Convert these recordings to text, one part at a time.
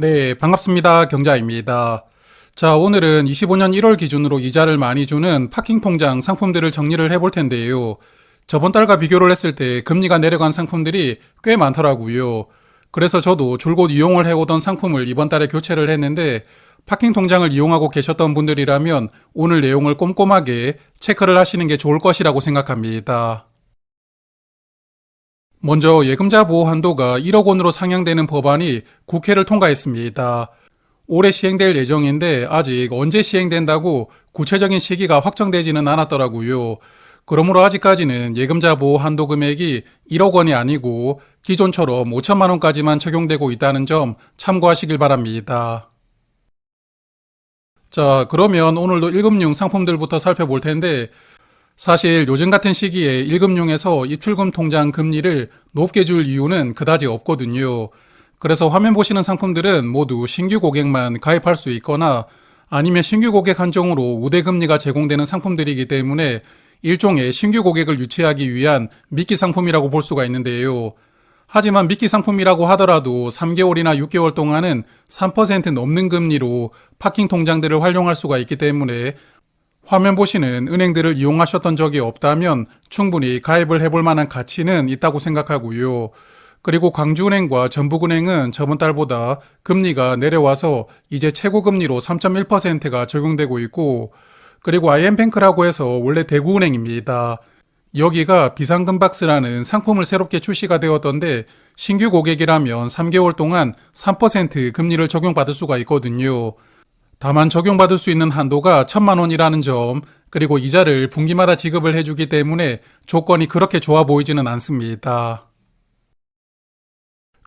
네, 반갑습니다. 경자입니다. 자, 오늘은 25년 1월 기준으로 이자를 많이 주는 파킹 통장 상품들을 정리를 해볼 텐데요. 저번 달과 비교를 했을 때 금리가 내려간 상품들이 꽤 많더라고요. 그래서 저도 줄곧 이용을 해오던 상품을 이번 달에 교체를 했는데 파킹 통장을 이용하고 계셨던 분들이라면 오늘 내용을 꼼꼼하게 체크를 하시는 게 좋을 것이라고 생각합니다. 먼저 예금자 보호 한도가 1억 원으로 상향되는 법안이 국회를 통과했습니다. 올해 시행될 예정인데 아직 언제 시행된다고 구체적인 시기가 확정되지는 않았더라고요. 그러므로 아직까지는 예금자 보호 한도 금액이 1억 원이 아니고 기존처럼 5천만 원까지만 적용되고 있다는 점 참고하시길 바랍니다. 자, 그러면 오늘도 1금융 상품들부터 살펴볼 텐데 사실 요즘 같은 시기에 1금융에서 입출금 통장 금리를 높게 줄 이유는 그다지 없거든요. 그래서 화면 보시는 상품들은 모두 신규 고객만 가입할 수 있거나 아니면 신규 고객 한정으로 우대금리가 제공되는 상품들이기 때문에 일종의 신규 고객을 유치하기 위한 미끼 상품이라고 볼 수가 있는데요. 하지만 미끼 상품이라고 하더라도 3개월이나 6개월 동안은 3% 넘는 금리로 파킹 통장들을 활용할 수가 있기 때문에 화면 보시는 은행들을 이용하셨던 적이 없다면 충분히 가입을 해볼 만한 가치는 있다고 생각하고요. 그리고 광주은행과 전북은행은 저번 달보다 금리가 내려와서 이제 최고금리로 3.1%가 적용되고 있고, 그리고 IM뱅크라고 해서 원래 대구은행입니다. 여기가 비상금박스라는 상품을 새롭게 출시가 되었던데 신규 고객이라면 3개월 동안 3% 금리를 적용받을 수가 있거든요. 다만 적용받을 수 있는 한도가 1,000만 원이라는 점, 그리고 이자를 분기마다 지급을 해주기 때문에 조건이 그렇게 좋아 보이지는 않습니다.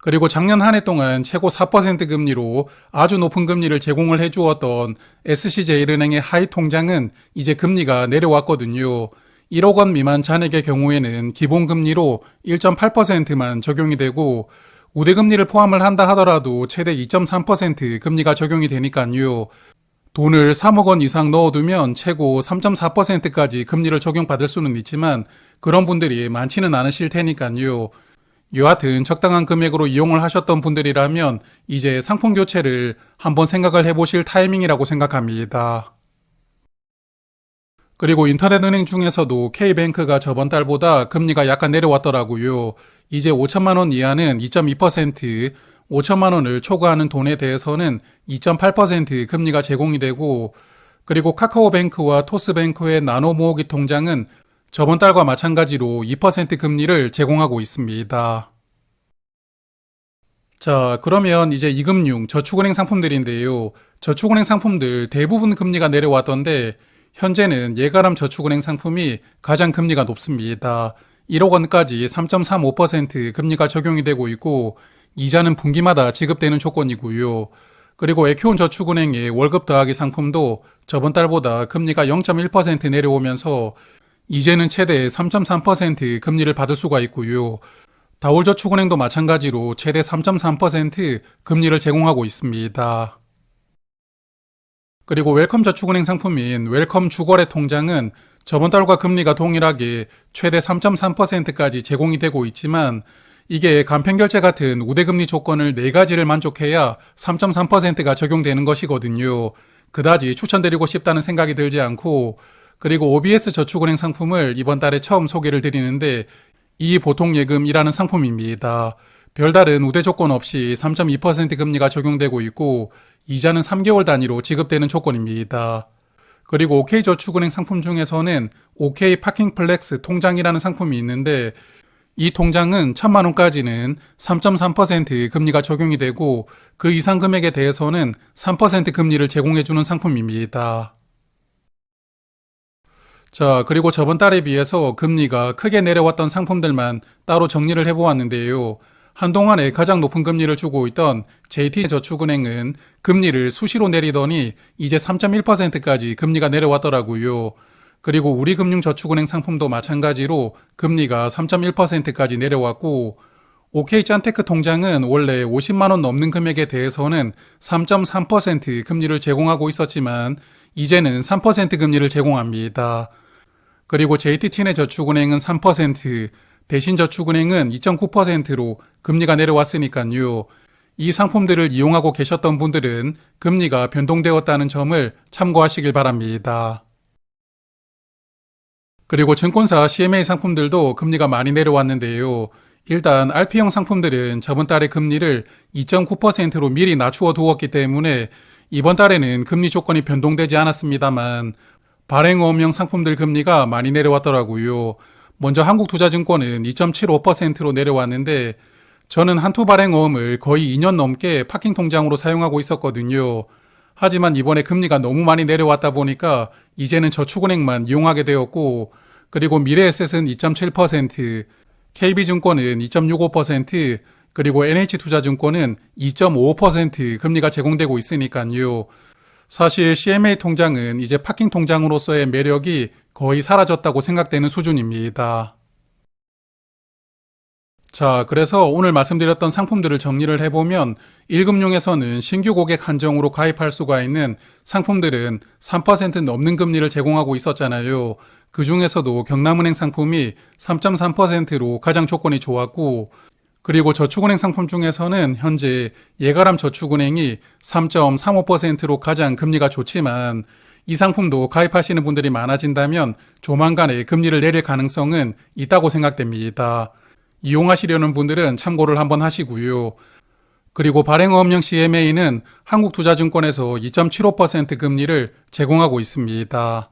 그리고 작년 한 해 동안 최고 4% 금리로 아주 높은 금리를 제공을 해주었던 SC제일은행의 하이 통장은 이제 금리가 내려왔거든요. 1억 원 미만 잔액의 경우에는 기본금리로 1.8%만 적용이 되고 우대금리를 포함을 한다 하더라도 최대 2.3% 금리가 적용이 되니까요. 돈을 3억 원 이상 넣어두면 최고 3.4%까지 금리를 적용받을 수는 있지만 그런 분들이 많지는 않으실 테니까요. 여하튼 적당한 금액으로 이용을 하셨던 분들이라면 이제 상품 교체를 한번 생각을 해보실 타이밍이라고 생각합니다. 그리고 인터넷은행 중에서도 K뱅크가 저번 달보다 금리가 약간 내려왔더라고요. 이제 5천만 원 이하는 2.2%, 5천만 원을 초과하는 돈에 대해서는 2.8% 금리가 제공이 되고, 그리고 카카오뱅크와 토스뱅크의 나노 모으기 통장은 저번 달과 마찬가지로 2% 금리를 제공하고 있습니다. 자, 그러면 이제 이금융 저축은행 상품들인데요. 저축은행 상품들 대부분 금리가 내려왔던데 현재는 예가람 저축은행 상품이 가장 금리가 높습니다. 1억 원까지 3.35% 금리가 적용이 되고 있고 이자는 분기마다 지급되는 조건이고요. 그리고 에큐온 저축은행의 월급 더하기 상품도 저번 달보다 금리가 0.1% 내려오면서 이제는 최대 3.3% 금리를 받을 수가 있고요. 다올저축은행도 마찬가지로 최대 3.3% 금리를 제공하고 있습니다. 그리고 웰컴저축은행 상품인 웰컴 주거래 통장은 저번 달과 금리가 동일하게 최대 3.3%까지 제공이 되고 있지만 이게 간편결제 같은 우대금리 조건을 4가지를 만족해야 3.3%가 적용되는 것이거든요. 그다지 추천드리고 싶다는 생각이 들지 않고, 그리고 OBS 저축은행 상품을 이번 달에 처음 소개를 드리는데 이 보통예금이라는 상품입니다. 별다른 우대 조건 없이 3.2% 금리가 적용되고 있고 이자는 3개월 단위로 지급되는 조건입니다. 그리고 OK저축은행 상품 중에서는 OK 파킹플렉스 통장이라는 상품이 있는데 이 통장은 1,000만 원까지는 3.3% 금리가 적용이 되고 그 이상 금액에 대해서는 3% 금리를 제공해주는 상품입니다. 자, 그리고 저번 달에 비해서 금리가 크게 내려왔던 상품들만 따로 정리를 해보았는데요. 한동안에 가장 높은 금리를 주고 있던 JT저축은행은 금리를 수시로 내리더니 이제 3.1%까지 금리가 내려왔더라고요. 그리고 우리금융저축은행 상품도 마찬가지로 금리가 3.1%까지 내려왔고 OK짠테크 통장은 원래 50만 원 넘는 금액에 대해서는 3.3% 금리를 제공하고 있었지만 이제는 3% 금리를 제공합니다. 그리고 JT친해저축은행은 3%, 대신저축은행은 2.9%로 금리가 내려왔으니까요. 이 상품들을 이용하고 계셨던 분들은 금리가 변동되었다는 점을 참고하시길 바랍니다. 그리고 증권사 CMA 상품들도 금리가 많이 내려왔는데요. 일단 RP형 상품들은 저번 달에 금리를 2.9%로 미리 낮추어 두었기 때문에 이번 달에는 금리 조건이 변동되지 않았습니다만 발행어음형 상품들 금리가 많이 내려왔더라고요. 먼저 한국투자증권은 2.75%로 내려왔는데 저는 한투 발행어음을 거의 2년 넘게 파킹 통장으로 사용하고 있었거든요. 하지만 이번에 금리가 너무 많이 내려왔다 보니까 이제는 저축은행만 이용하게 되었고, 그리고 미래에셋은 2.7%, KB증권은 2.65%, 그리고 NH투자증권은 2.55% 금리가 제공되고 있으니까요. 사실 CMA 통장은 이제 파킹 통장으로서의 매력이 거의 사라졌다고 생각되는 수준입니다. 자, 그래서 오늘 말씀드렸던 상품들을 정리를 해보면 1금융에서는 신규 고객 한정으로 가입할 수가 있는 상품들은 3% 넘는 금리를 제공하고 있었잖아요. 그 중에서도 경남은행 상품이 3.3%로 가장 조건이 좋았고, 그리고 저축은행 상품 중에서는 현재 예가람 저축은행이 3.35%로 가장 금리가 좋지만 이 상품도 가입하시는 분들이 많아진다면 조만간에 금리를 내릴 가능성은 있다고 생각됩니다. 이용하시려는 분들은 참고를 한번 하시고요. 그리고 발행어음형 CMA는 한국투자증권에서 2.75% 금리를 제공하고 있습니다.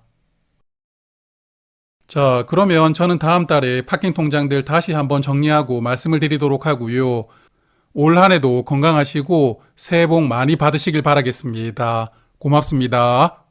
자, 그러면 저는 다음 달에 파킹 통장들 다시 한번 정리하고 말씀을 드리도록 하고요. 올 한 해도 건강하시고 새해 복 많이 받으시길 바라겠습니다. 고맙습니다.